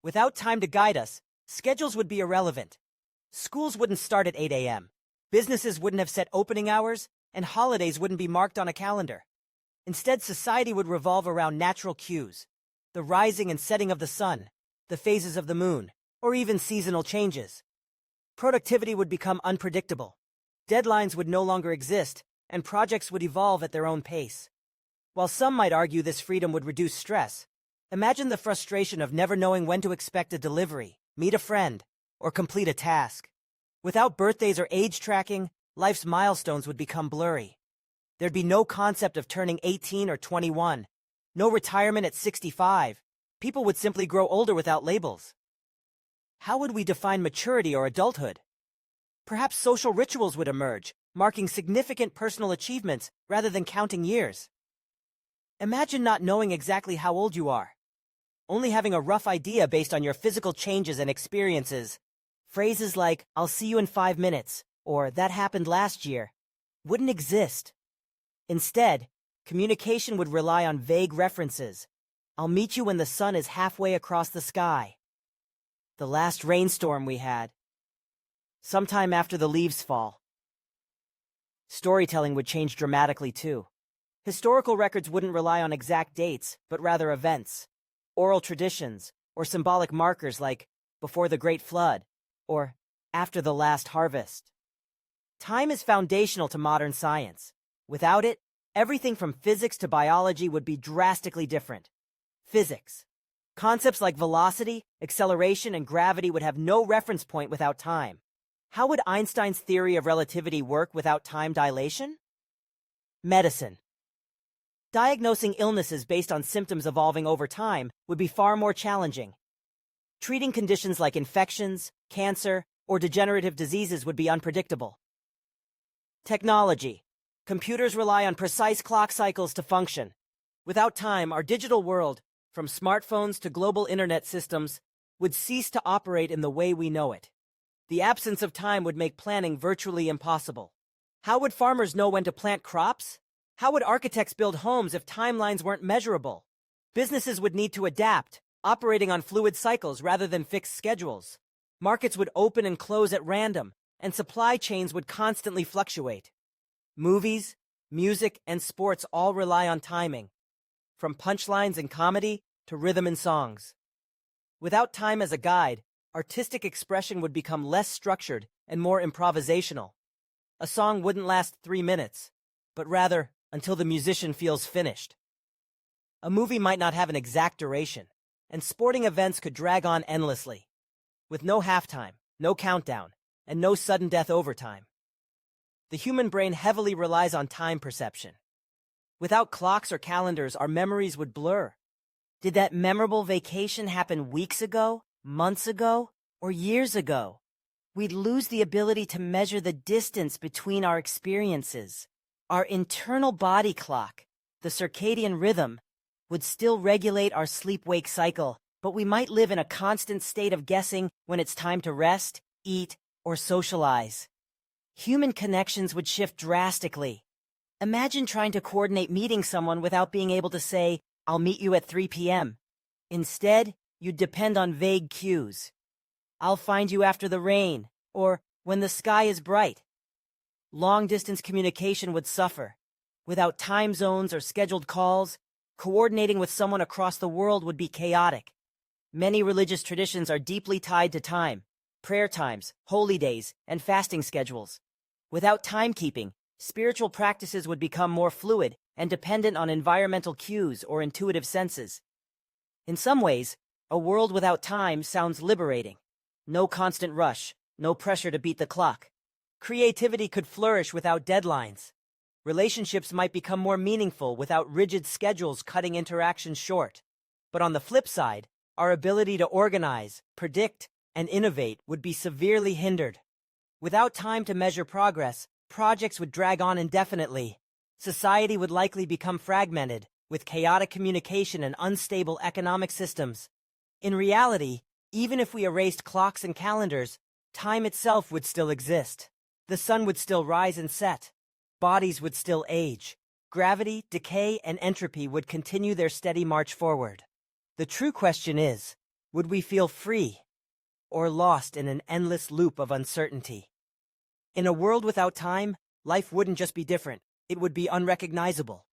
Without time to guide us, schedules would be irrelevant. Schools wouldn't start at 8 a.m. Businesses wouldn't have set opening hours, and holidays wouldn't be marked on a calendar. Instead, society would revolve around natural cues, the rising and setting of the sun, the phases of the moon, or even seasonal changes. Productivity would become unpredictable. Deadlines would no longer exist, and projects would evolve at their own pace. While some might argue this freedom would reduce stress, imagine the frustration of never knowing when to expect a delivery, meet a friend, or complete a task. Without birthdays or age tracking, life's milestones would become blurry. There'd be no concept of turning 18 or 21, no retirement at 65. People would simply grow older without labels. How would we define maturity or adulthood? Perhaps social rituals would emerge, marking significant personal achievements rather than counting years. Imagine not knowing exactly how old you are, only having a rough idea based on your physical changes and experiences. Phrases like, "I'll see you in 5 minutes," or "that happened last year," wouldn't exist. Instead, communication would rely on vague references. "I'll meet you when the sun is halfway across the sky." "The last rainstorm we had." "Sometime after the leaves fall." Storytelling would change dramatically too. Historical records wouldn't rely on exact dates, but rather events, oral traditions, or symbolic markers like "before the Great Flood," or "after the last harvest." Time is foundational to modern science. Without it, everything from physics to biology would be drastically different. Physics. Concepts like velocity, acceleration, and gravity would have no reference point without time. How would Einstein's theory of relativity work without time dilation? Medicine. Diagnosing illnesses based on symptoms evolving over time would be far more challenging. Treating conditions like infections, cancer, or degenerative diseases would be unpredictable. Technology. Computers rely on precise clock cycles to function. Without time, our digital world, from smartphones to global internet systems, would cease to operate in the way we know it. The absence of time would make planning virtually impossible. How would farmers know when to plant crops? How would architects build homes if timelines weren't measurable? Businesses would need to adapt, operating on fluid cycles rather than fixed schedules. Markets would open and close at random, and supply chains would constantly fluctuate. Movies, music, and sports all rely on timing, from punchlines in comedy to rhythm in songs. Without time as a guide, artistic expression would become less structured and more improvisational. A song wouldn't last 3 minutes, but rather until the musician feels finished. A movie might not have an exact duration, and sporting events could drag on endlessly, with no halftime, no countdown, and no sudden death overtime. The human brain heavily relies on time perception. Without clocks or calendars, our memories would blur. Did that memorable vacation happen weeks ago, months ago, or years ago? We'd lose the ability to measure the distance between our experiences. Our internal body clock, the circadian rhythm, would still regulate our sleep-wake cycle, but we might live in a constant state of guessing when it's time to rest, eat, or socialize. Human connections would shift drastically. Imagine trying to coordinate meeting someone without being able to say, "I'll meet you at 3 p.m. Instead, you'd depend on vague cues. "I'll find you after the rain," or "when the sky is bright." Long-distance communication would suffer. Without time zones or scheduled calls, coordinating with someone across the world would be chaotic. Many religious traditions are deeply tied to time: prayer times, holy days, and fasting schedules. Without timekeeping, spiritual practices would become more fluid and dependent on environmental cues or intuitive senses. In some ways, a world without time sounds liberating. No constant rush, no pressure to beat the clock. Creativity could flourish without deadlines. Relationships might become more meaningful without rigid schedules cutting interactions short. But on the flip side, our ability to organize, predict, and innovate would be severely hindered. Without time to measure progress, projects would drag on indefinitely. Society would likely become fragmented, with chaotic communication and unstable economic systems. In reality, even if we erased clocks and calendars, time itself would still exist. The sun would still rise and set. Bodies would still age. Gravity, decay, and entropy would continue their steady march forward. The true question is, Would we feel free, or lost in an endless loop of uncertainty? In a world without time, life wouldn't just be different, it would be unrecognizable.